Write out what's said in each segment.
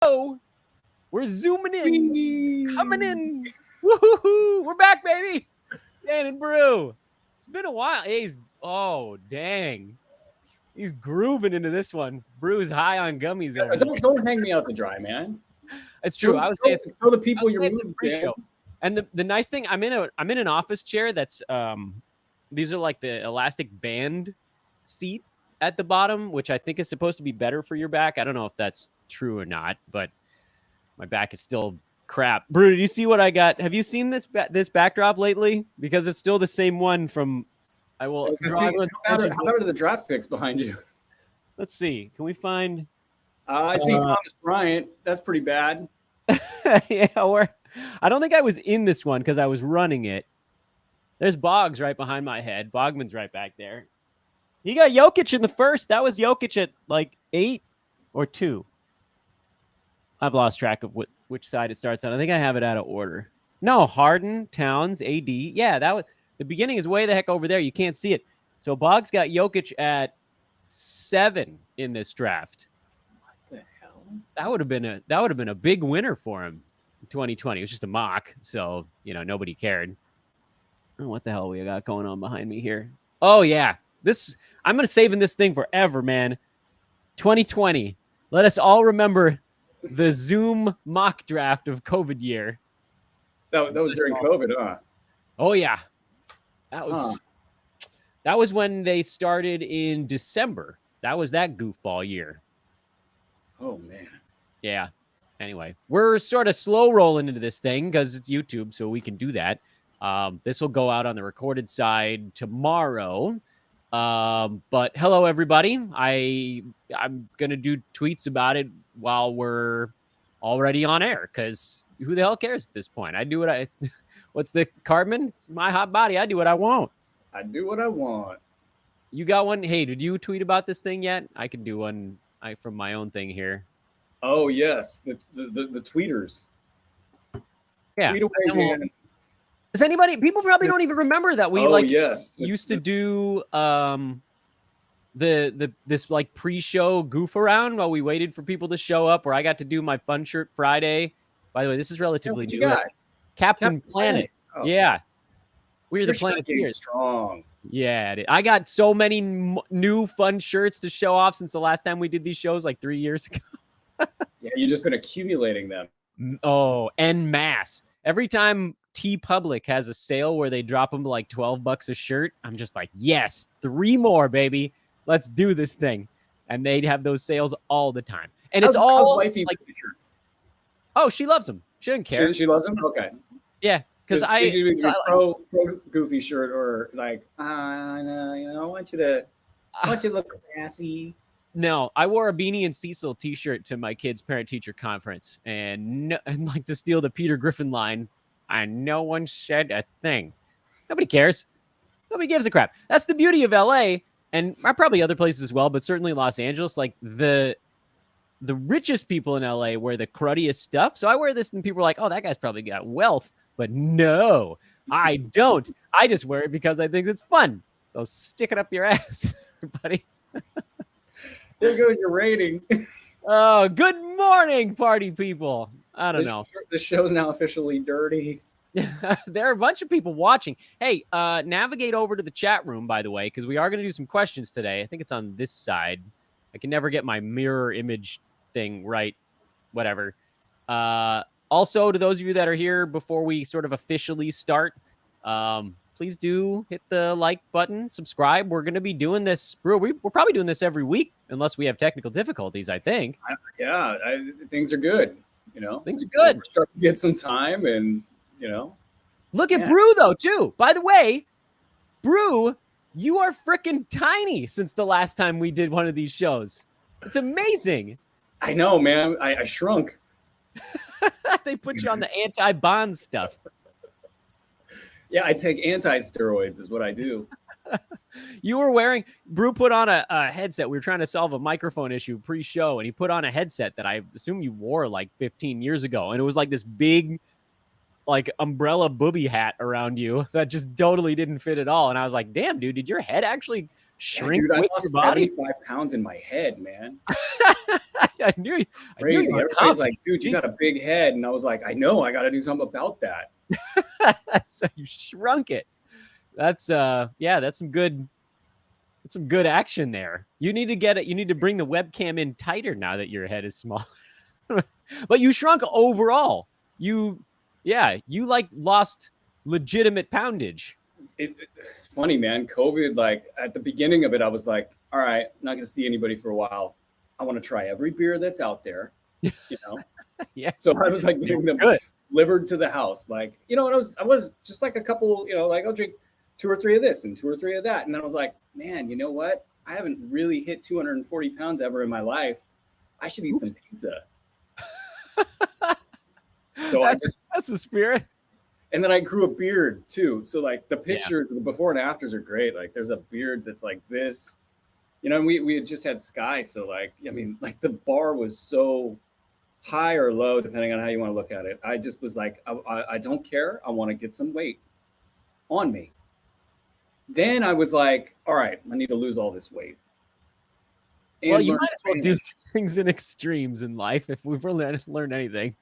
go. We're zooming in, coming in. Woo-hoo-hoo. We're back, baby. Dan and Brew. It's been a while. Hey, dang. He's grooving into this one. Brew's high on gummies over there. Don't hang me out to dry, man. It's true. I was dancing. Show the people you're moving pre-show. And the nice thing, I'm in an office chair that's these are like the elastic band seat at the bottom, which I think is supposed to be better for your back. I don't know if that's true or not, but my back is still crap. Brew, did you see what I got? Have you seen this backdrop lately? Because it's still the same one from. I will. How about the draft picks behind you? Let's see. Can we find? I see Thomas Bryant. That's pretty bad. Yeah, I don't think I was in this one because I was running it. There's Boggs right behind my head. Bogman's right back there. He got Jokic in the first. That was Jokic at like 8 or 2. I've lost track of which side it starts on. I think I have it out of order. No, Harden, Towns, AD. Yeah, that was the beginning is way the heck over there. You can't see it. So Boggs got Jokic at 7 in this draft. What the hell? That would have been a big winner for him in 2020. It was just a mock, so nobody cared. Oh, what the hell we got going on behind me here? Oh yeah. I'm gonna save in this thing forever, man. 2020. Let us all remember the Zoom mock draft of COVID year. That was during COVID, huh? Oh yeah. That was when they started in December. That was that goofball year. Oh man. Yeah. Anyway, we're sort of slow rolling into this thing because it's YouTube, so we can do that. This will go out on the recorded side tomorrow. But hello, everybody. I'm going to do tweets about it while we're already on air because who the hell cares at this point? I do what's the Cardman? It's my hot body. I do what I want. I do what I want. You got one? Hey, did you tweet about this thing yet? I can do one from my own thing here. Oh, yes. The tweeters. Yeah. Tweet away, Dan. Does people probably don't even remember that we used to do this like pre-show goof around while we waited for people to show up, where I got to do my Fun Shirt Friday. By the way, this is relatively new. Captain Planet. Oh. Yeah. We're the Planeteers. Strong. Yeah. I got so many new fun shirts to show off since the last time we did these shows like 3 years ago. Yeah, you've just been accumulating them. Oh, en masse. Every time TeePublic has a sale where they drop them to like $12 a shirt, I'm just like, yes, 3 more, baby. Let's do this thing. And they'd have those sales all the time. And it's all like shirts. Oh, she loves them. She doesn't care. She loves them? Okay. Yeah. Because pro goofy shirt or like, I want you to look classy. No, I wore a Beanie and Cecil t-shirt to my kids' parent-teacher conference, and like to steal the Peter Griffin line, and no one said a thing. Nobody cares. Nobody gives a crap. That's the beauty of LA, and probably other places as well, but certainly Los Angeles. Like the richest people in LA wear the cruddiest stuff. So I wear this, and people are like, "Oh, that guy's probably got wealth." But no, I don't. I just wear it because I think it's fun. So stick it up your ass, everybody. There goes your rating. Oh, good morning, party people. I don't know. The show's now officially dirty. There are a bunch of people watching. Hey, navigate over to the chat room, by the way, because we are going to do some questions today. I think it's on this side. I can never get my mirror image thing right. Whatever. Also, to those of you that are here before we sort of officially start, please do hit the like button, subscribe. We're going to be doing this. We're probably doing this every week, unless we have technical difficulties, I think. Yeah, things are good. Things are good. We're starting to get some time, and Look at Brew though too. By the way, Brew, you are freaking tiny since the last time we did one of these shows. It's amazing. I know, man. I shrunk. They put you on the anti-bond stuff. Yeah, I take anti-steroids is what I do. You were wearing, Brew put on a headset. We were trying to solve a microphone issue pre-show, and he put on a headset that I assume you wore like 15 years ago. And it was like this big, like umbrella booby hat around you that just totally didn't fit at all. And I was like, damn, dude, did your head actually shrink dude, I with lost your body. 75 pounds in my head, man. I knew you Crazy. were Everybody's confident. like, dude, you got a big head. And I was like, I know, I got to do something about that. So you shrunk it. That's some good action there. You need to get it. You need to bring the webcam in tighter now that your head is small. But you shrunk overall. You like lost legitimate poundage. It's funny, man. COVID, like at the beginning of it, I was like, all right, I'm not going to see anybody for a while. I want to try every beer that's out there, you know? Yeah. So I was like getting them delivered to the house. Like, you know, I was just like a couple, you know, like I'll drink 2 or 3 of this and 2 or 3 of that. And then I was like, man, you know what? I haven't really hit 240 pounds ever in my life. I should eat some pizza. So that's the spirit. And then I grew a beard too. So like the pictures, the before and afters are great. Like there's a beard that's like this, you know, and we had just had Sky. So like, I mean, like the bar was so high or low, depending on how you want to look at it. I just was like, I don't care. I want to get some weight on me. Then I was like, all right, I need to lose all this weight. And well, you might as well do things in extremes in life if we've learned anything.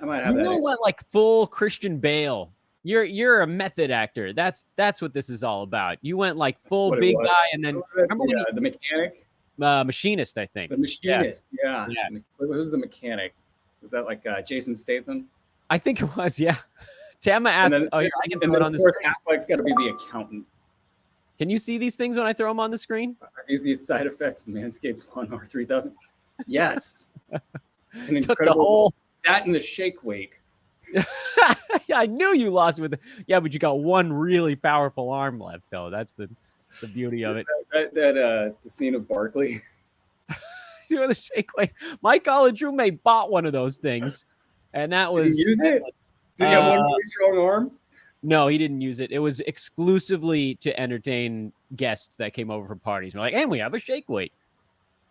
I might have that. You went like full Christian Bale. You're a method actor. That's what this is all about. You went like full big guy, and then remember the mechanic, machinist, I think. The machinist, yeah. Who's the mechanic? Was that like Jason Statham? I think it was. Yeah. Tama asked. Then, I can throw it on the screen. Affleck's got to be the accountant. Can you see these things when I throw them on the screen? Are these side effects? Manscaped Lawnmower 3000. Yes. It's an Took the whole. That and the shake weight. Yeah, I knew you lost with it. Yeah, but you got one really powerful arm left, though. That's the beauty of it. The scene of Barkley. Doing the shake weight. My college roommate bought one of those things, and that was. Did he use it? Did he have one really strong arm? No, he didn't use it. It was exclusively to entertain guests that came over for parties. We're like, and we have a shake weight.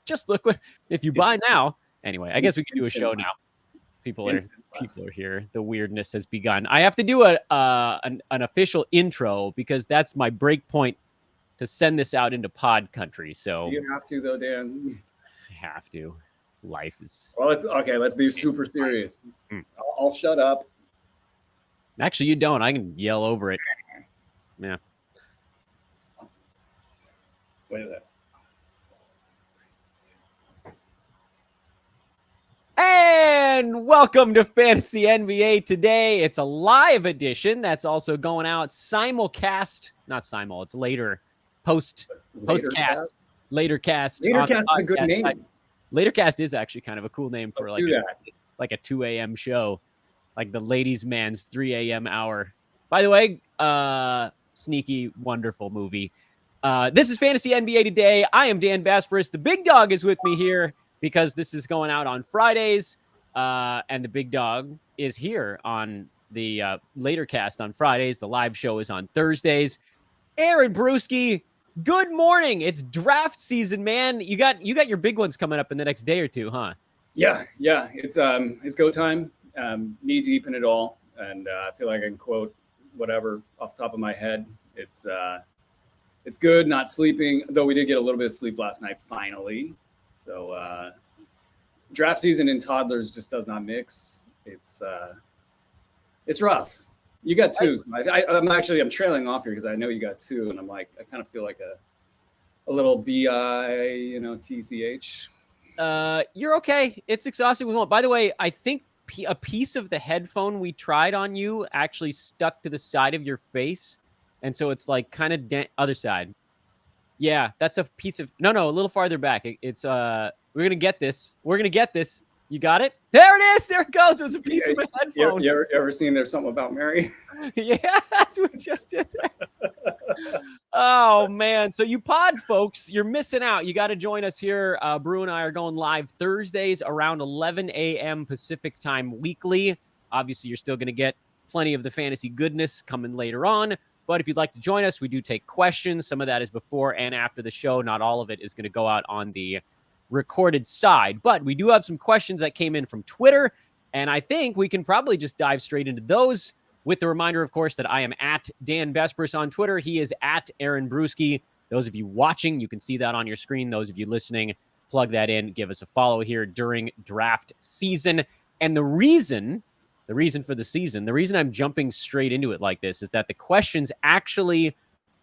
Just look what if you buy now. Anyway, I guess we can do a show now. People are here. The weirdness has begun. I have to do an official intro because that's my break point to send this out into pod country. So you have to though, Dan. I have to. Life is well. Let's be super serious. I'll shut up. Actually, you don't. I can yell over it. Yeah. Wait a minute. And welcome to Fantasy NBA Today. It's a live edition that's also going out simulcast. Not simul, it's later. Postcast. Latercast. Latercast is a good name. Latercast is actually kind of a cool name for like a 2 a.m. show. Like the ladies' man's 3 a.m. hour. By the way, sneaky, wonderful movie. This is Fantasy NBA Today. I am Dan Besbris. The big dog is with me here because this is going out on Fridays. And the big dog is here on the later cast on Fridays. The live show is on Thursdays. Aaron Bruski, good morning. It's draft season, man. You got your big ones coming up in the next day or two, huh? Yeah. It's go time. Knee deep in it all, and I feel like I can quote whatever off the top of my head. It's good not sleeping, though we did get a little bit of sleep last night finally. So draft season in toddlers just does not mix. It's rough. You got 2. So I'm trailing off here because I know you got 2, and I'm like I kind of feel like a little bi, TCH. You're okay. It's exhausting. We won't. By the way, I think a piece of the headphone we tried on you actually stuck to the side of your face, and so it's like kind of other side. Yeah, that's a piece of no, a little farther back. It's we're gonna get this. You got it? There it is. There it goes. It was a piece of a headphone. You ever seen There's Something About Mary? Yeah, that's what we just did there. Oh, man. So you pod folks, you're missing out. You got to join us here. Brew and I are going live Thursdays around 11 a.m. Pacific time weekly. Obviously, you're still going to get plenty of the fantasy goodness coming later on. But if you'd like to join us, we do take questions. Some of that is before and after the show. Not all of it is going to go out on the recorded side, but we do have some questions that came in from Twitter, and I think we can probably just dive straight into those with the reminder, of course, that I am at Dan Besbris on Twitter. He is at Aaron Bruski Those of you watching, you can see that on your screen. Those of you listening, plug that in, give us a follow here during draft season. And the reason for the season, the reason I'm jumping straight into it like this is that the questions actually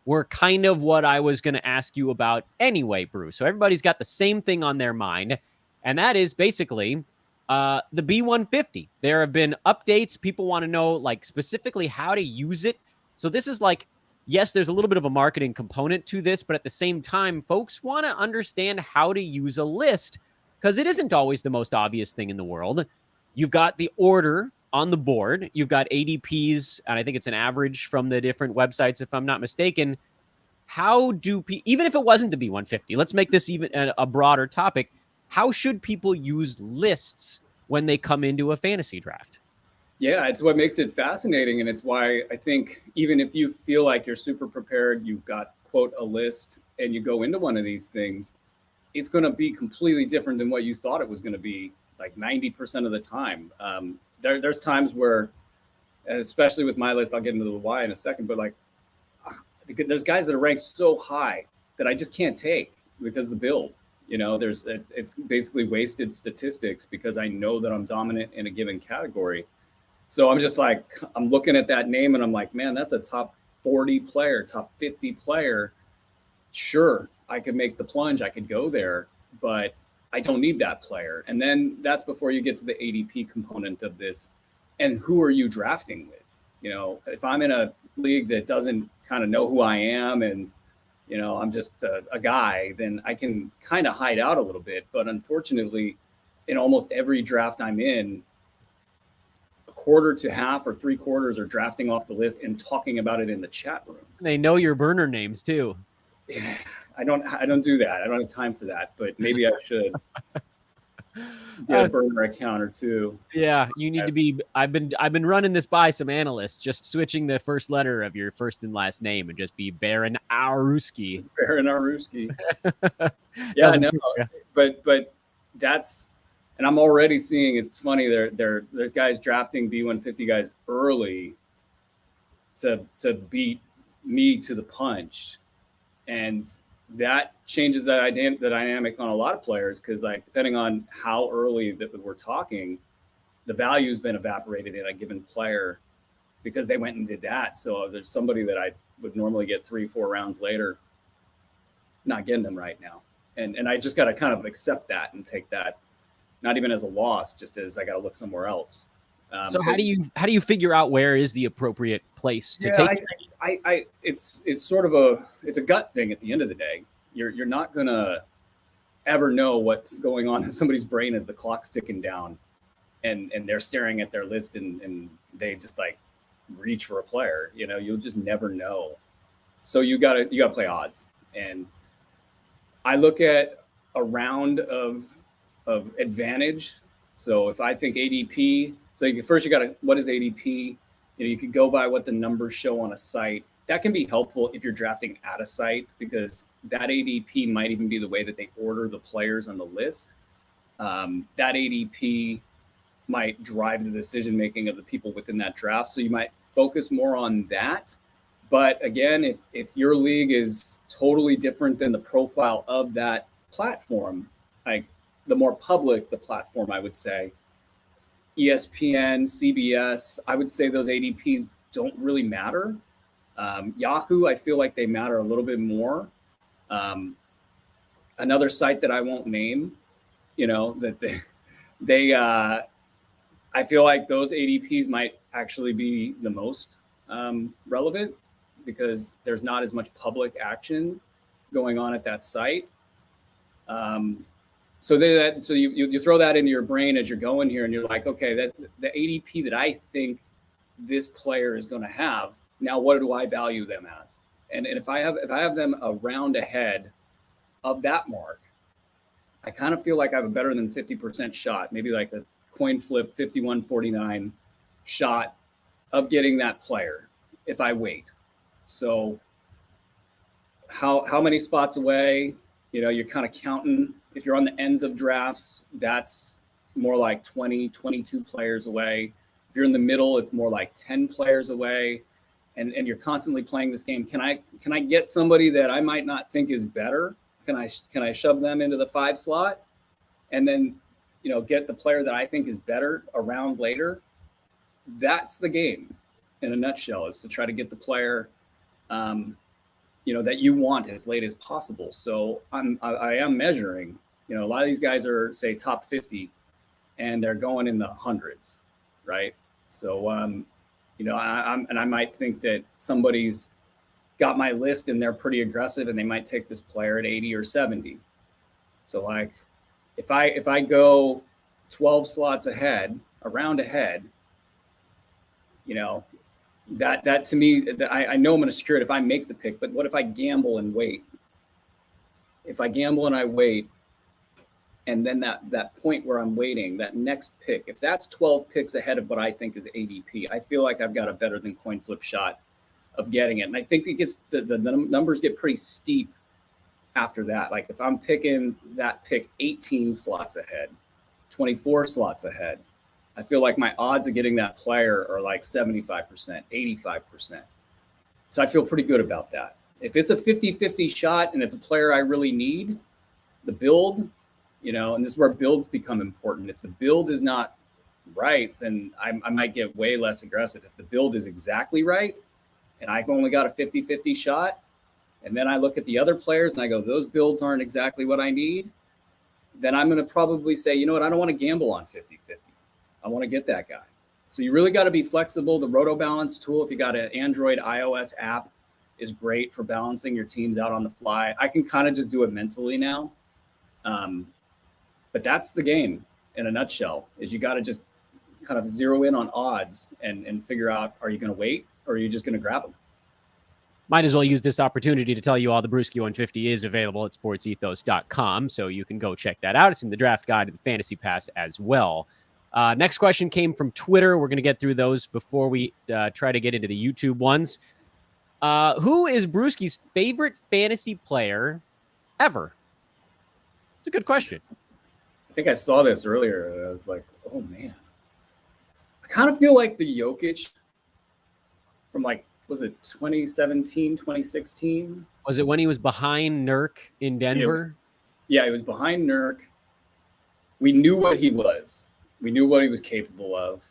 were kind of what I was going to ask you about anyway, Bruce. So everybody's got the same thing on their mind, and that is basically the B150. There have been updates. People want to know, like, specifically how to use it. So this is like, yes, there's a little bit of a marketing component to this, but at the same time, folks want to understand how to use a list because it isn't always the most obvious thing in the world. You've got the order on the board. You've got ADPs, and I think it's an average from the different websites, if I'm not mistaken. How do even if it wasn't the B150, let's make this even a broader topic. How should people use lists when they come into a fantasy draft? Yeah, it's what makes it fascinating. And it's why I think even if you feel like you're super prepared, you've got, quote, a list, and you go into one of these things, it's going to be completely different than what you thought it was going to be, like 90% of the time. There's times where, and especially with my list, I'll get into the why in a second, but like there's guys that are ranked so high that I just can't take because of the build. You know, it's basically wasted statistics because I know that I'm dominant in a given category. So I'm just like, I'm looking at that name and I'm like, man, that's a top 40 player, top 50 player. Sure, I could make the plunge, I could go there, but I don't need that player. And then that's before you get to the ADP component of this. And who are you drafting with? You know, if I'm in a league that doesn't kind of know who I am and, you know, I'm just a guy, then I can kind of hide out a little bit. But unfortunately, in almost every draft I'm in, a quarter to half or 3/4 are drafting off the list and talking about it in the chat room. They know your burner names too. Yeah, I don't do that. I don't have time for that, but maybe I should get a burner account or two. Yeah, you need to be. I've been running this by some analysts, just switching the first letter of your first and last name and just be Baron Aruski. Baron Aruski. Yeah, no, but that's, and I'm already seeing, it's funny. There's guys drafting B150 guys early to beat me to the punch, and that changes the dynamic on a lot of players because, like, depending on how early that we're talking, the value's been evaporated in a given player because they went and did that. So there's somebody that I would normally get 3-4 rounds later, not getting them right now, and I just got to kind of accept that and take that, not even as a loss, just as I got to look somewhere else. So how do you figure out where is the appropriate place to take it? It's sort of a gut thing at the end of the day. You're not gonna ever know what's going on in somebody's brain as the clock's ticking down, and they're staring at their list and they just like reach for a player. You know, you'll just never know. So you gotta play odds, and I look at a round of advantage. So if I think ADP, first you got to, what is ADP? You know, you could go by what the numbers show on a site. That can be helpful if you're drafting at a site because that ADP might even be the way that they order the players on the list. That ADP might drive the decision making of the people within that draft. So you might focus more on that. But again, if your league is totally different than the profile of that platform, like the more public the platform, I would say, ESPN, CBS, I would say those ADPs don't really matter. Yahoo, I feel like they matter a little bit more. Another site that I won't name, you know, that they I feel like those ADPs might actually be the most relevant because there's not as much public action going on at that site. So you throw that into your brain as you're going here, and you're like, okay, that the ADP that I think this player is going to have. Now, what do I value them as? And if I have them a round ahead of that mark, I kind of feel like I have a better than 50% shot, maybe like a coin flip 51-49 shot of getting that player if I wait. So how many spots away? You know, you're kind of counting. If you're on the ends of drafts, that's more like 20, 22 players away. If you're in the middle, it's more like 10 players away. and you're constantly playing this game, can I get somebody that I might not think is better? Can I shove them into the 5 slot, and then get the player that I think is better around later? That's the game in a nutshell, is to try to get the player that you want as late as possible. So I am measuring. A lot of these guys are, say, top 50, and they're going in the hundreds, right? So I might think that somebody's got my list and they're pretty aggressive, and they might take this player at 80 or 70. So like, if I go 12 slots ahead, a round ahead, that to me, I know I'm going to secure it if I make the pick. But what if I gamble and wait? If I gamble and I wait, and then that point where I'm waiting, that next pick, if that's 12 picks ahead of what I think is ADP, I feel like I've got a better than coin flip shot of getting it. And I think it gets the numbers get pretty steep after that. Like if I'm picking that pick 18 slots ahead, 24 slots ahead, I feel like my odds of getting that player are like 75%, 85%. So I feel pretty good about that. If it's a 50-50 shot and it's a player I really need, the build, and this is where builds become important. If the build is not right, then I might get way less aggressive. If the build is exactly right and I've only got a 50-50 shot, and then I look at the other players and I go, those builds aren't exactly what I need, then I'm going to probably say, I don't want to gamble on 50-50. I want to get that guy. So you really got to be flexible. The Roto Balance tool, if you got an Android iOS app, is great for balancing your teams out on the fly. I can kind of just do it mentally now. But that's the game in a nutshell, is you got to just kind of zero in on odds and figure out, are you going to wait or are you just going to grab them? Might as well use this opportunity to tell you all the Bruski 150 is available at sportsethos.com, so you can go check that out. It's in the Draft Guide and Fantasy Pass as well. Next question came from Twitter. We're going to get through those before we try to get into the YouTube ones. Who is Bruski's favorite fantasy player ever? It's a good question. I think I saw this earlier. And I was like, oh, man. I kind of feel like the Jokic from was it 2017, 2016? Was it when he was behind Nurk in Denver? Yeah, he was behind Nurk. We knew what he was. We knew what he was capable of.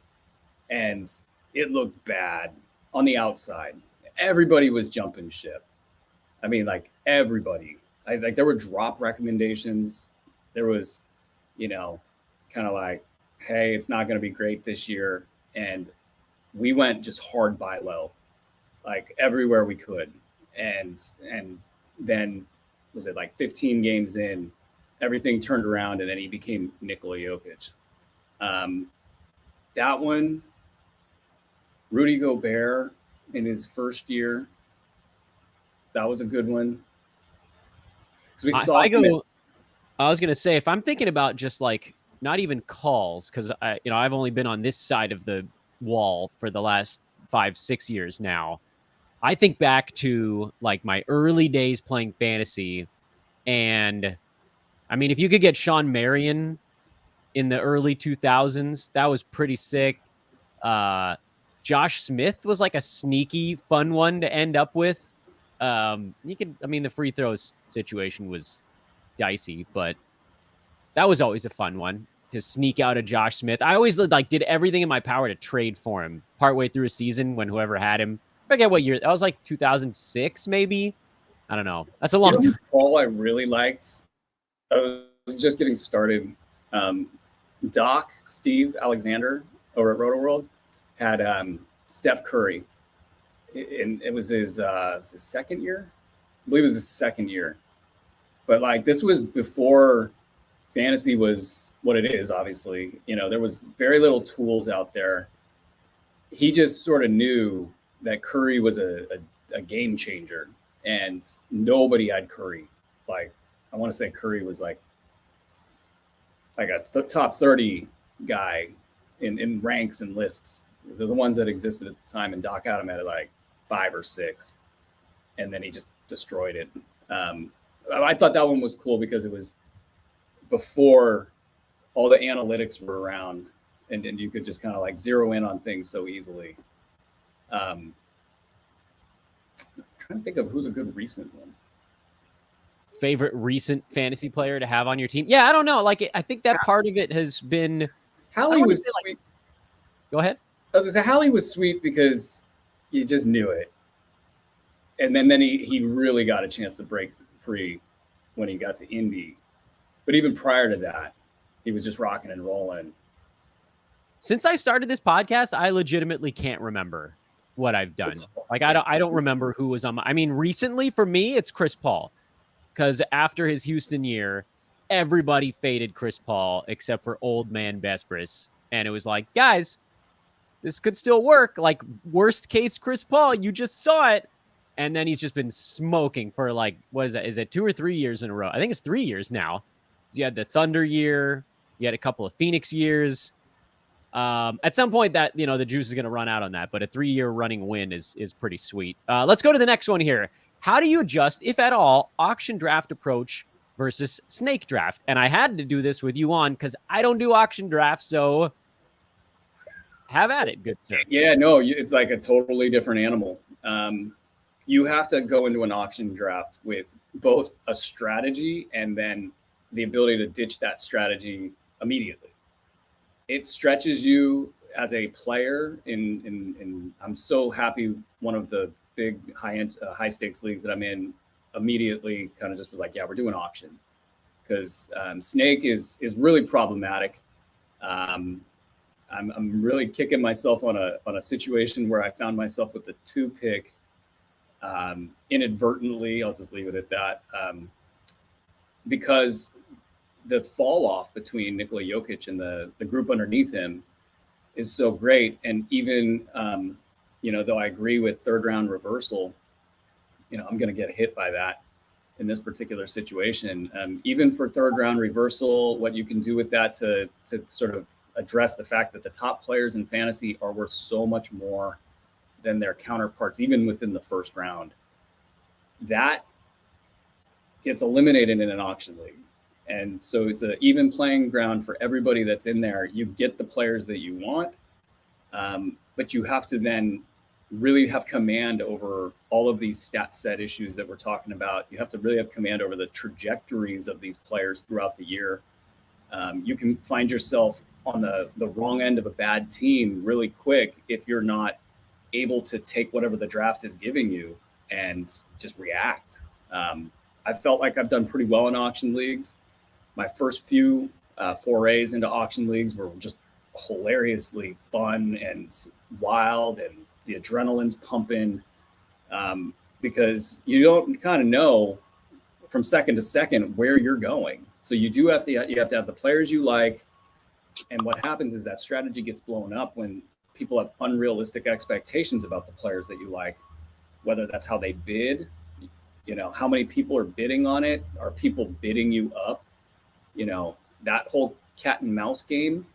And it looked bad on the outside. Everybody was jumping ship. I mean, like everybody. There were drop recommendations. There was, kind of like, hey, it's not going to be great this year. And we went just hard buy low, like everywhere we could. And then was it like 15 games in, everything turned around, and then he became Nikola Jokic. That one, Rudy Gobert in his first year, that was a good one. We saw I was going to say, if I'm thinking about just like not even calls, because I've only been on this side of the wall for the last 5-6 years now. I think back to like my early days playing fantasy, and I mean, if you could get Sean Marion in the early 2000s, that was pretty sick. Josh Smith was like a sneaky fun one to end up with. The free throws situation was dicey, but that was always a fun one to sneak out a Josh Smith. I always did everything in my power to trade for him partway through a season when whoever had him. I forget what year. That was like 2006, maybe. I don't know. That's a long time. Paul, I really liked. I was just getting started. Doc, Steve Alexander over at Roto World had Steph Curry. It was his second year. I believe it was his second year. But like this was before fantasy was what it is, obviously. There was very little tools out there. He just sort of knew that Curry was a game changer, and nobody had Curry. Like, I want to say Curry was like a top 30 guy in ranks and lists. They're the ones that existed at the time, and Doc had him at like 5 or 6, and then he just destroyed it. I thought that one was cool because it was before all the analytics were around, and you could just kind of like zero in on things so easily. I'm trying to think of who's a good recent one. Favorite recent fantasy player to have on your team? Yeah, I don't know. Like, I think that part of it has been. Hallie was sweet. Go ahead. I was gonna say Hallie was sweet because you just knew it, and then he really got a chance to break free when he got to Indy. But even prior to that, he was just rocking and rolling. Since I started this podcast, I legitimately can't remember what I've done. Like, I don't remember who was on my. I mean, recently for me, it's Chris Paul. Because after his Houston year, everybody faded Chris Paul except for old man Besbris. And it was like, guys, this could still work. Like, worst case Chris Paul, you just saw it. And then he's just been smoking for like, what is that? Is it 2 or 3 years in a row? I think it's 3 years now. You had the Thunder year. You had a couple of Phoenix years. At some point that, the juice is going to run out on that. But a 3-year running win is pretty sweet. Let's go to the next one here. How do you adjust, if at all, auction draft approach versus snake draft? And I had to do this with you on because I don't do auction drafts, so have at it, good sir. Yeah, no, it's like a totally different animal. You have to go into an auction draft with both a strategy and then the ability to ditch that strategy immediately. It stretches you as a player. In I'm so happy one of the big high stakes leagues that I'm in immediately kind of just was like, yeah, we're doing auction because snake is really problematic. I'm really kicking myself on a situation where I found myself with the 2 pick inadvertently. I'll just leave it at that because the fall off between Nikola Jokic and the group underneath him is so great, and even though I agree with 3rd round reversal, I'm going to get hit by that in this particular situation. Even for 3rd round reversal, what you can do with that to sort of address the fact that the top players in fantasy are worth so much more than their counterparts, even within the 1st round, that gets eliminated in an auction league. And so it's an even playing ground for everybody that's in there. You get the players that you want, but you have to then really have command over all of these stat set issues that we're talking about. You have to really have command over the trajectories of these players throughout the year. You can find yourself on the wrong end of a bad team really quick if you're not able to take whatever the draft is giving you and just react. I felt like I've done pretty well in auction leagues. My first few forays into auction leagues were just hilariously fun and wild, and the adrenaline's pumping because you don't kind of know from second to second where you're going. So you have to have the players you like. And what happens is that strategy gets blown up when people have unrealistic expectations about the players that you like, whether that's how they bid, how many people are bidding on it. Are people bidding you up? That whole cat and mouse game.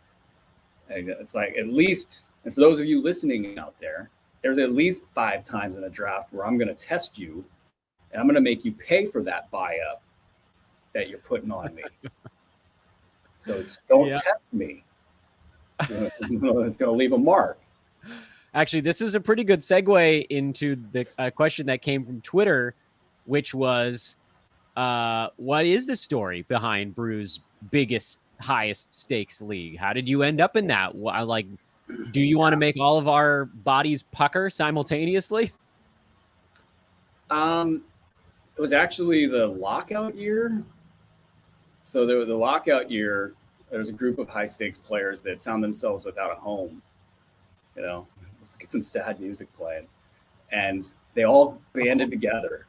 It's like, at least, and for those of you listening out there, there's at least 5 times in a draft where I'm going to test you and I'm going to make you pay for that buy up that you're putting on me. So don't test me. It's going to leave a mark. Actually, this is a pretty good segue into the question that came from Twitter, which was, what is the story behind Brew's biggest, highest stakes league? How did you end up in that? Do you want to make all of our bodies pucker simultaneously? It was actually the lockout year. So the lockout year, there was a group of high stakes players that found themselves without a home. Let's get some sad music playing. And they all banded together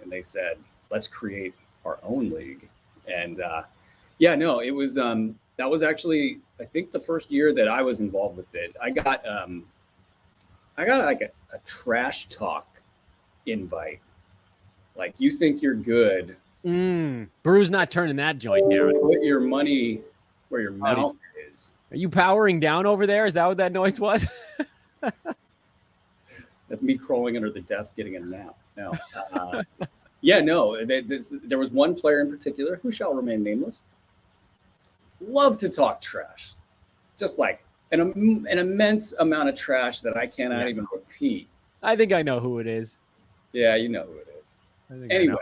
and they said, let's create our own league. And it was, that was actually, I think, the first year that I was involved with it. I got like a trash talk invite. Like, you think you're good. Brew's not turning that joint down. Put your money where your mouth is. Are you powering down over there? Is that what that noise was? That's me crawling under the desk getting a nap. No. There was one player in particular who shall remain nameless. Loved to talk trash. Just like an immense amount of trash that I cannot even repeat. I think I know who it is. Yeah, you know who it is. I think I know. Anyway,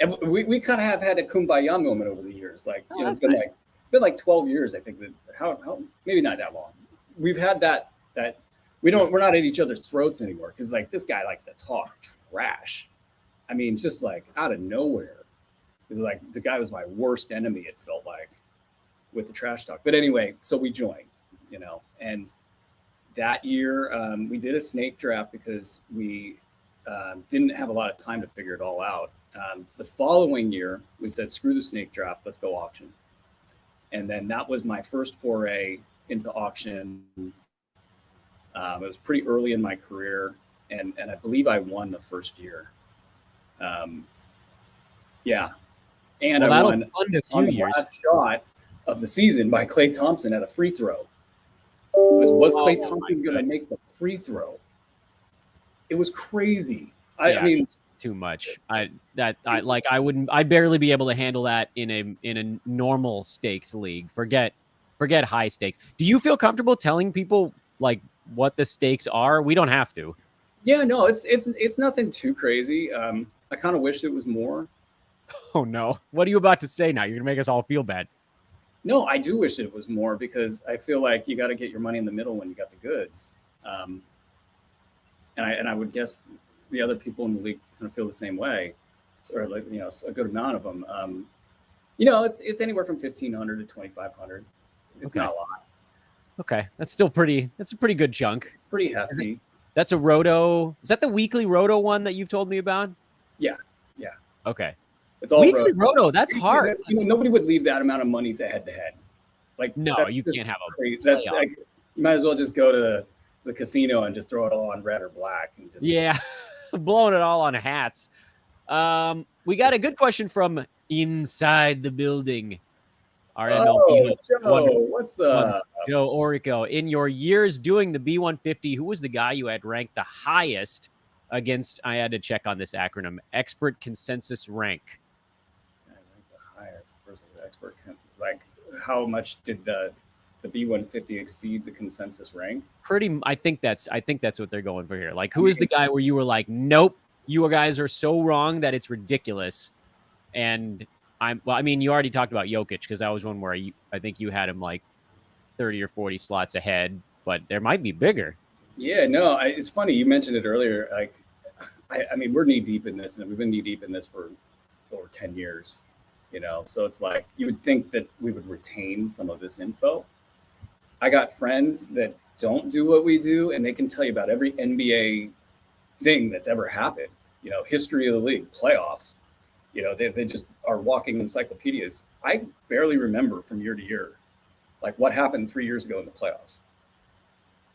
and we kind of have had a kumbaya moment over the years. Like, Oh, you know, that's nice. it's been like 12 years, I think. That how maybe not that long. We've had that we're not at each other's throats anymore because like this guy likes to talk trash. I mean, just like out of nowhere. It's like the guy was my worst enemy. It felt like with the trash talk. But anyway, so we joined, you know, and that year we did a snake draft because we didn't have a lot of time to figure it all out. The following year, we said, screw the snake draft, let's go auction. And then that was my first foray into auction. It was pretty early in my career, and I believe I won the first year. Yeah. And Well, I that'll won fund a on few the years. last shot of the season by Klay Thompson at a free throw. Was Klay Oh, Thompson going to make the free throw? It was crazy. Yeah, I mean, it's too much. I'd barely be able to handle that in a normal stakes league. Forget high stakes. Do you feel comfortable telling people like what the stakes are? We don't have to. yeah, no, it's nothing too crazy. I kind of wish it was more. Oh no. What are you about to say now? You're gonna make us all feel bad. No, I do wish it was more because I feel like you got to get your money in the middle when you got the goods. And I would guess the other people in the league kind of feel the same way, or like, you know, a good amount of them. You know, it's anywhere from 1,500 to 2,500. It's Okay. not a lot. Okay, that's a pretty good chunk. Pretty hefty. That's a roto. Is that the weekly roto one that you've told me about? Yeah. Okay. It's all Weekly roto. That's hard. You know, nobody would leave that amount of money to head to head. Like, No, that's you just can't have a crazy. That's playoff. like, you might as well just go to the casino and just throw it all on red or black. And just, Yeah, blowing it all on hats. We got a good question from inside the building. Our MLB host, Joe, what's up? Joe Orico. In your years doing the B150, who was the guy you had ranked the highest against? I had to check on this acronym. Expert consensus rank. The highest versus expert. Like, how much did the B150 exceed the consensus rank? I think that's what they're going for here. Like, who is the guy where you were like, nope, you guys are so wrong that it's ridiculous. And I mean, you already talked about Jokic because that was one where I think you had him like 30 or 40 slots ahead, but there might be bigger. Yeah, no, it's funny. You mentioned it earlier. Like, I mean, we're knee deep in this, and we've been knee deep in this for over 10 years, you know? So it's like, you would think that we would retain some of this info. I got friends that don't do what we do, and they can tell you about every NBA thing that's ever happened, you know, history of the league, playoffs. You know, they just are walking encyclopedias. I barely remember from year to year, like what happened 3 years ago in the playoffs.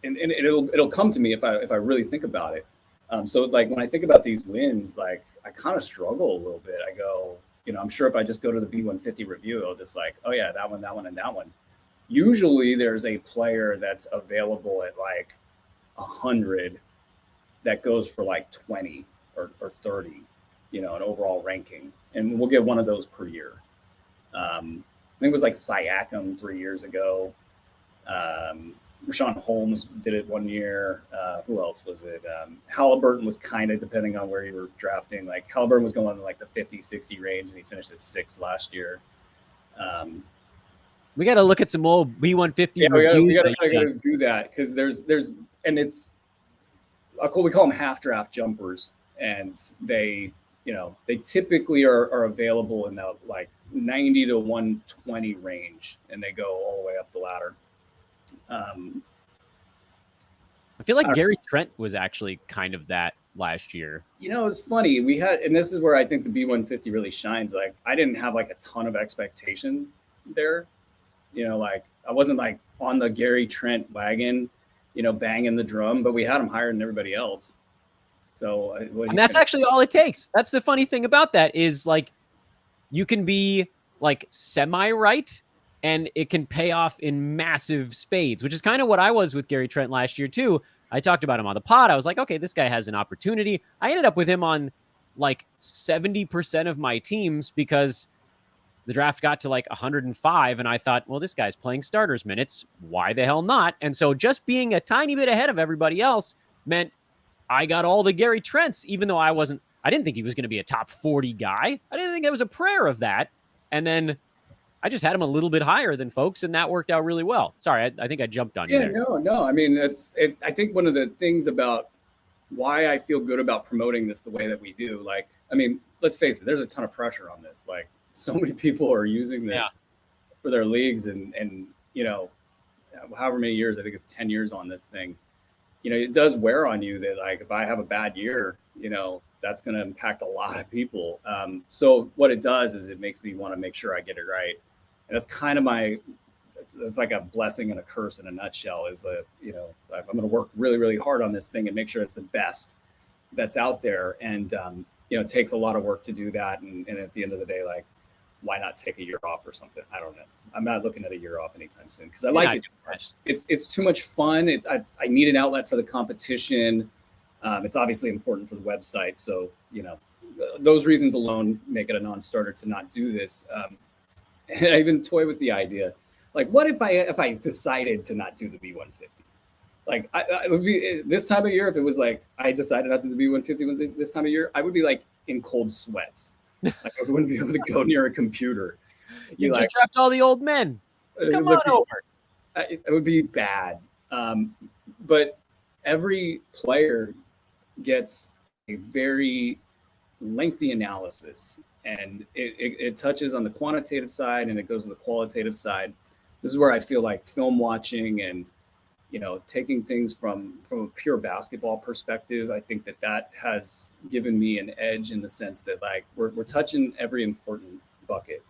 And it'll come to me if I really think about it. So like when I think about these wins, like I kind of struggle a little bit. I go, you know, I'm sure if I just go to the B150 review, it'll just like, oh yeah, that one, and that one. Usually there's a player that's available at like 100 that goes for like 20 or 30. You know, an overall ranking, and we'll get one of those per year. I think it was like Siakam 3 years ago. Rashawn Holmes did it 1 year. Who else was it? Halliburton was kind of depending on where you were drafting. Like Halliburton was going in like the 50, 60 range, and he finished at 6 last year. We got to look at some old B150 yeah, reviews. We got to do that because there's and it's we call them half draft jumpers, and they, you know, they typically are available in the like 90 to 120 range, and they go all the way up the ladder. I feel like Gary Trent was actually kind of that last year. You know, it's funny. We had, and this is where I think the B150 really shines. Like, I didn't have like a ton of expectation there. You know, like I wasn't like on the Gary Trent wagon, you know, banging the drum, but we had him higher than everybody else. So, and that's actually all it takes. That's the funny thing about that is like, you can be like semi-right and it can pay off in massive spades, which is kind of what I was with Gary Trent last year too. I talked about him on the pod. I was like, okay, this guy has an opportunity. I ended up with him on like 70% of my teams because the draft got to like 105. And I thought, well, this guy's playing starters minutes. Why the hell not? And so just being a tiny bit ahead of everybody else meant I got all the Gary Trents, even though I didn't think he was going to be a top 40 guy. I didn't think it was a prayer of that. And then I just had him a little bit higher than folks, and that worked out really well. Sorry, I think I jumped on you there. No. I mean, I think one of the things about why I feel good about promoting this the way that we do, like, I mean, let's face it, there's a ton of pressure on this. Like, so many people are using this for their leagues, and you know, however many years, I think it's 10 years on this thing. You know, it does wear on you that, like, if I have a bad year, you know, that's going to impact a lot of people. So what it does is it makes me want to make sure I get it right. And that's kind of it's like a blessing and a curse in a nutshell, is that, you know, I'm going to work really, really hard on this thing and make sure it's the best that's out there. And, you know, it takes a lot of work to do that. And at the end of the day, like, why not take a year off or something? I don't know. I'm not looking at a year off anytime soon because I like it too much. It's too much fun. I need an outlet for the competition. It's obviously important for the website. So, you know, those reasons alone make it a non-starter to not do this. And I even toy with the idea, like, what if I decided to not do the B150? Like, I would be this time of year, if it was like I decided not to do the B150 this time of year, I would be like in cold sweats. Like, I wouldn't be able to go near a computer. You just draft all the old men. Come on over. It would be bad. But every player gets a very lengthy analysis, and it touches on the quantitative side and it goes to the qualitative side. This is where I feel like film watching and, you know, taking things from a pure basketball perspective, I think that has given me an edge in the sense that, like, we're touching every important bucket.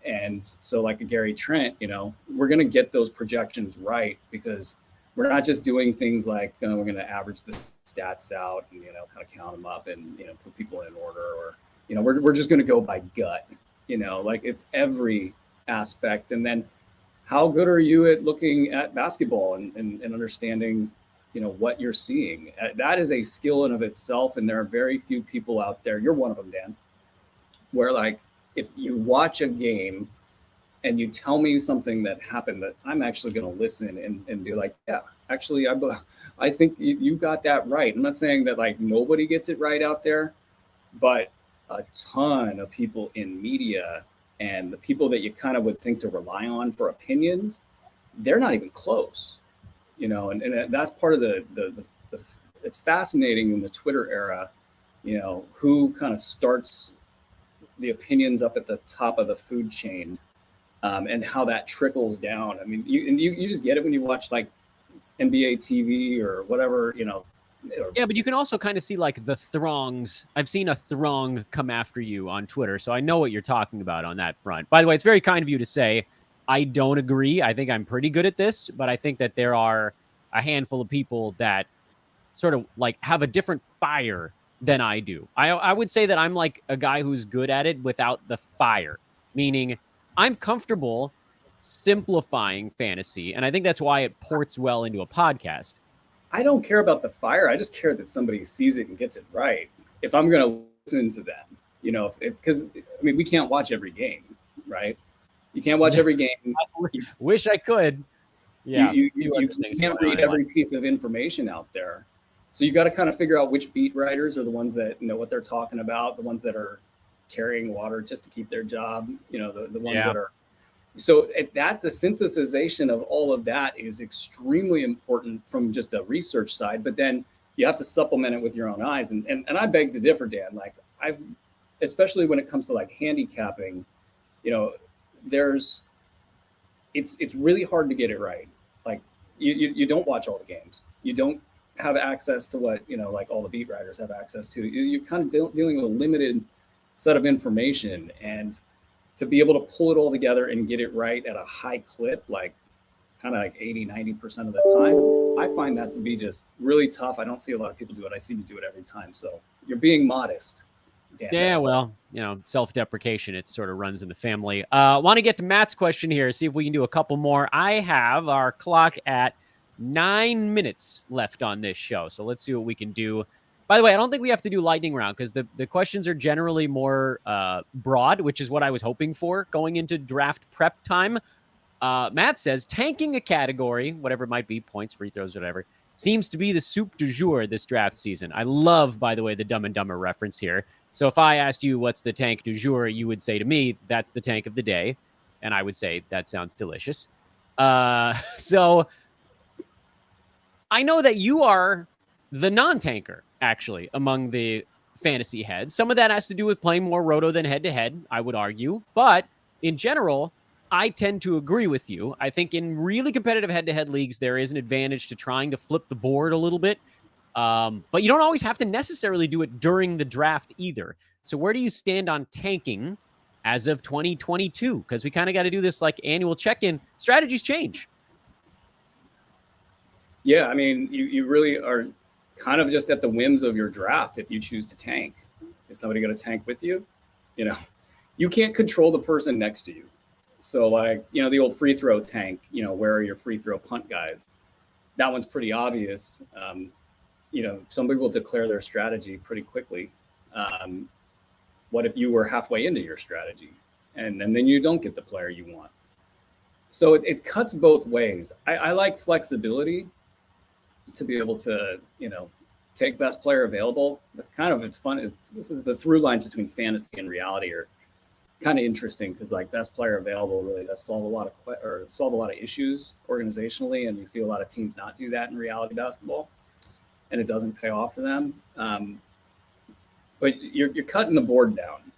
And so, like a Gary Trent, you know, we're going to get those projections right because we're not just doing things like, we're going to average the stats out and, you know, kind of count them up and, you know, put people in order, or, you know, we're just going to go by gut, you know, like, it's every aspect. And then how good are you at looking at basketball and understanding, you know, what you're seeing? That is a skill in of itself. And there are very few people out there, you're one of them, Dan, where, like, if you watch a game and you tell me something that happened, that I'm actually going to listen and be like, yeah, actually, I think you got that right. I'm not saying that, like, nobody gets it right out there, but a ton of people in media and the people that you kind of would think to rely on for opinions, they're not even close, you know, and that's part of the it's fascinating in the Twitter era, you know, who kind of starts the opinions up at the top of the food chain, and how that trickles down. I mean, you just get it when you watch, like, NBA TV or whatever, you know. Yeah, but you can also kind of see, like, the throngs. I've seen a throng come after you on Twitter, so I know what you're talking about on that front. By the way, it's very kind of you to say I don't agree. I think I'm pretty good at this, but I think that there are a handful of people that sort of, like, have a different fire than I do. I would say that I'm like a guy who's good at it without the fire, meaning I'm comfortable simplifying fantasy, and I think that's why it ports well into a podcast. I don't care about the fire. I just care that somebody sees it and gets it right. If I'm going to listen to them, you know, because I mean, we can't watch every game, right? You can't watch every game. I wish I could. Yeah, you can't read every piece of information out there. So you got to kind of figure out which beat writers are the ones that know what they're talking about, the ones that are carrying water just to keep their job, you know, the ones that are. So the synthesization of all of that is extremely important from just a research side, but then you have to supplement it with your own eyes. And I beg to differ, Dan. Like, especially when it comes to, like, handicapping, you know, it's really hard to get it right. Like, you don't watch all the games. You don't have access to what, you know, like, all the beat writers have access to. You're kind of dealing with a limited set of information, and to be able to pull it all together and get it right at a high clip, like kind of like 80-90% of the time, I find that to be just really tough. I don't see a lot of people do it. I see you do it every time. So you're being modest, Dan. Yeah, well, you know, self-deprecation, it sort of runs in the family. Want to get to Matt's question here, see if we can do a couple more. I have our clock at 9 minutes left on this show, so let's see what we can do. By the way, I don't think we have to do lightning round because the questions are generally more broad, which is what I was hoping for going into draft prep time. Matt says tanking a category, whatever it might be, points, free throws, whatever, seems to be the soup du jour this draft season. I love, by the way, the Dumb and Dumber reference here. So if I asked you what's the tank du jour, you would say to me, that's the tank of the day. And I would say, that sounds delicious. So I know that you are the non-tanker, actually, among the fantasy heads. Some of that has to do with playing more roto than head-to-head, I would argue. But in general, I tend to agree with you. I think in really competitive head-to-head leagues, there is an advantage to trying to flip the board a little bit. But you don't always have to necessarily do it during the draft either. So where do you stand on tanking as of 2022? Because we kind of got to do this like annual check-in. Strategies change. Yeah, I mean, you really are kind of just at the whims of your draft if you choose to tank. Is somebody going to tank with you? You know, you can't control the person next to you. So like, you know, the old free throw tank, you know, where are your free throw punt guys? That one's pretty obvious. You know, some people declare their strategy pretty quickly. What if you were halfway into your strategy and then you don't get the player you want? So it cuts both ways. I like flexibility to be able to, you know, take best player available. That's kind of it's fun. This is the through lines between fantasy and reality are kind of interesting because like best player available really does solve a lot of issues organizationally, and you see a lot of teams not do that in reality basketball, and it doesn't pay off for them. But you're cutting the board down,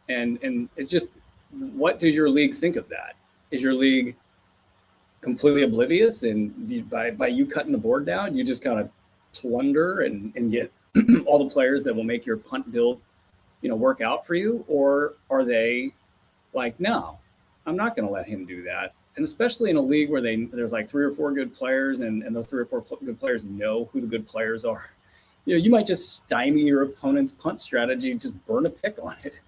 and it's just, what does your league think of that? Is your league completely oblivious, and by you cutting the board down, you just kind of plunder and get all the players that will make your punt build, you know, work out for you? Or are they like, no, I'm not going to let him do that? And especially in a league where there's like 3 or 4 good players, and those 3 or 4 good players know who the good players are. You know, you might just stymie your opponent's punt strategy, just burn a pick on it.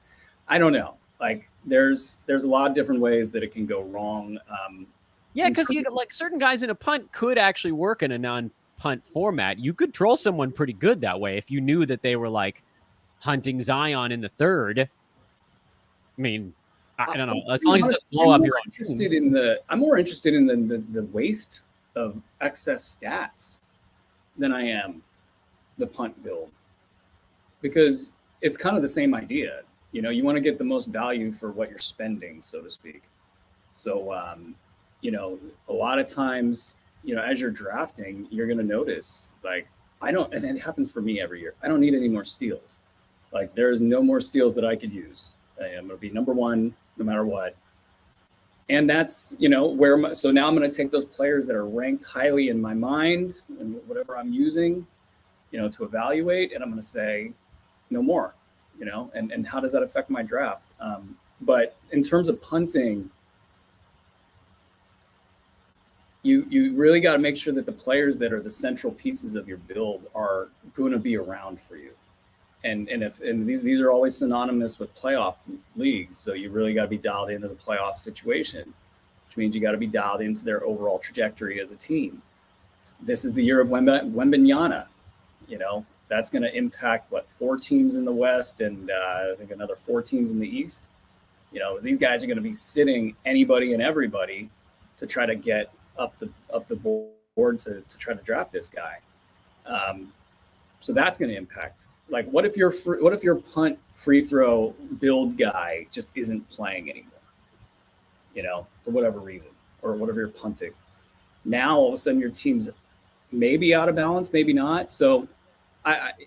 I don't know. Like there's a lot of different ways that it can go wrong. Yeah, because you like certain guys in a punt could actually work in a non-punt format. You could troll someone pretty good that way if you knew that they were like hunting Zion in the third. I mean, I don't know. As long as it doesn't blow up your own. I'm more interested in the waste of excess stats than I am the punt build, because it's kind of the same idea. You know, you want to get the most value for what you're spending, so to speak. So, you know, a lot of times, you know, as you're drafting, you're going to notice like, and it happens for me every year. I don't need any more steals. Like there is no more steals that I could use. I'm going to be number 1 no matter what. And that's, you know, so now I'm going to take those players that are ranked highly in my mind and whatever I'm using, you know, to evaluate. And I'm going to say no more, you know, and how does that affect my draft? But in terms of punting, you really got to make sure that the players that are the central pieces of your build are going to be around for you. And these are always synonymous with playoff leagues. So you really got to be dialed into the playoff situation, which means you got to be dialed into their overall trajectory as a team. This is the year of Wembanyama. You know, that's going to impact 4 teams in the West and I think another 4 teams in the East. You know, these guys are going to be sitting anybody and everybody to try to get up the board to try to draft this guy. So that's going to impact. Like, what if your punt free throw build guy just isn't playing anymore? You know, for whatever reason, or whatever you're punting. Now all of a sudden your team's maybe out of balance, maybe not. So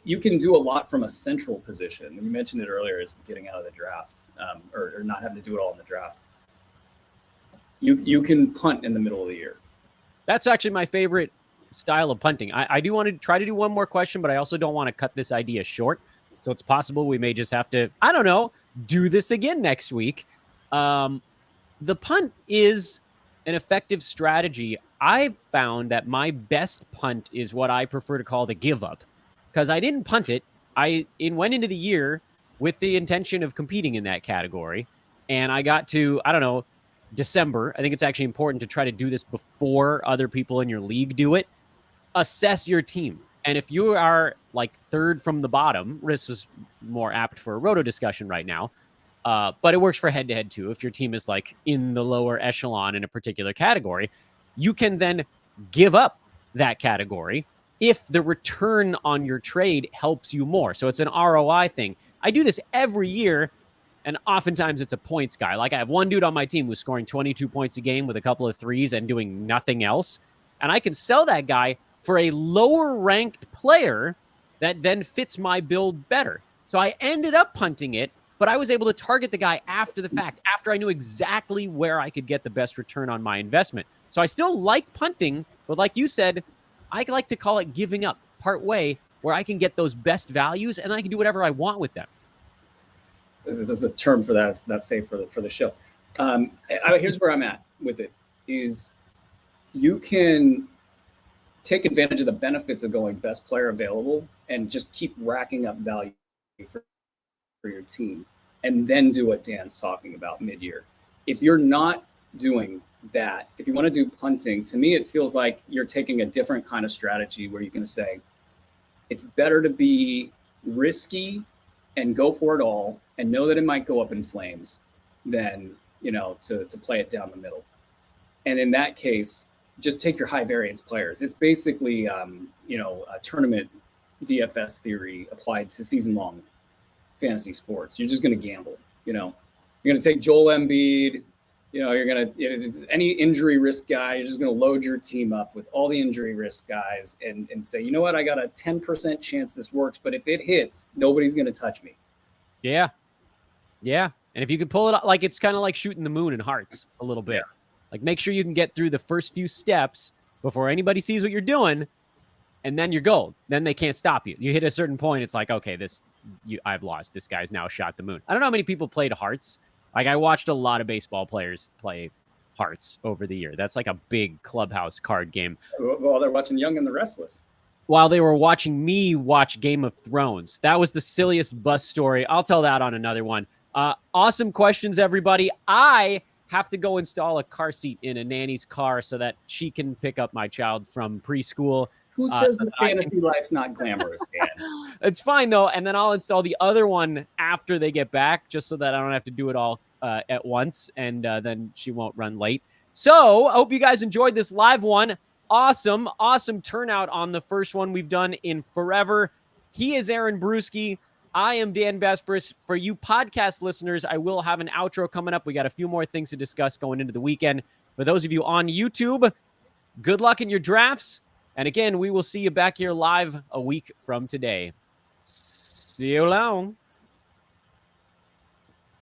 you can do a lot from a central position. You mentioned it earlier, is getting out of the draft, or not having to do it all in the draft. You can punt in the middle of the year. That's actually my favorite style of punting. I do want to try to do one more question, but I also don't want to cut this idea short. So it's possible we may just have to, I don't know, do this again next week. The punt is an effective strategy. I've found that my best punt is what I prefer to call the give up, because I didn't punt it. I went into the year with the intention of competing in that category, and I got to, I don't know, December. I think it's actually important to try to do this before other people in your league do it. Assess your team. And if you are like 3rd from the bottom, this is more apt for a roto discussion right now. But it works for head-to-head too. If your team is like in the lower echelon in a particular category, you can then give up that category if the return on your trade helps you more. So it's an ROI thing. I do this every year, and oftentimes it's a points guy. Like I have one dude on my team who's scoring 22 points a game with a couple of threes and doing nothing else. And I can sell that guy for a lower ranked player that then fits my build better. So I ended up punting it, but I was able to target the guy after the fact, after I knew exactly where I could get the best return on my investment. So I still like punting, but like you said, I like to call it giving up part way, where I can get those best values and I can do whatever I want with them. There's a term for that. That's safe for the show. Here's where I'm at with it: is you can take advantage of the benefits of going best player available and just keep racking up value for your team, and then do what Dan's talking about mid-year. If you're not doing that, if you want to do punting, to me it feels like you're taking a different kind of strategy where you're going to say it's better to be risky and go for it all and know that it might go up in flames than, to play it down the middle. And in that case, just take your high variance players. It's basically a tournament DFS theory applied to season long fantasy sports. You're just going to gamble. You're going to take Joel Embiid. You're going to, any injury risk guy, you're just going to load your team up with all the injury risk guys and say, you know what, I got a 10% chance this works, but if it hits, nobody's going to touch me. Yeah. Yeah. And if you could pull it up, like it's kind of like shooting the moon in hearts a little bit. Yeah. Like make sure you can get through the first few steps before anybody sees what you're doing, and then you're gold. Then they can't stop you. You hit a certain point, it's like, okay, I've lost. This guy's now shot the moon. I don't know how many people played hearts. Like I watched a lot of baseball players play hearts over the year. That's like a big clubhouse card game. Well, they're watching Young and the Restless. While they were watching me watch Game of Thrones. That was the silliest bus story. I'll tell that on another one. Awesome questions, everybody. I have to go install a car seat in a nanny's car so that she can pick up my child from preschool. Who says the fantasy life's not glamorous, Dan? It's fine, though. And then I'll install the other one after they get back, just so that I don't have to do it all at once, and then she won't run late. So I hope you guys enjoyed this live one. Awesome turnout on the first one we've done in forever. He is Aaron Bruski. I am Dan Besbris. For you podcast listeners, I will have an outro coming up. We got a few more things to discuss going into the weekend. For those of you on YouTube, good luck in your drafts. And again, we will see you back here live a week from today. See you long.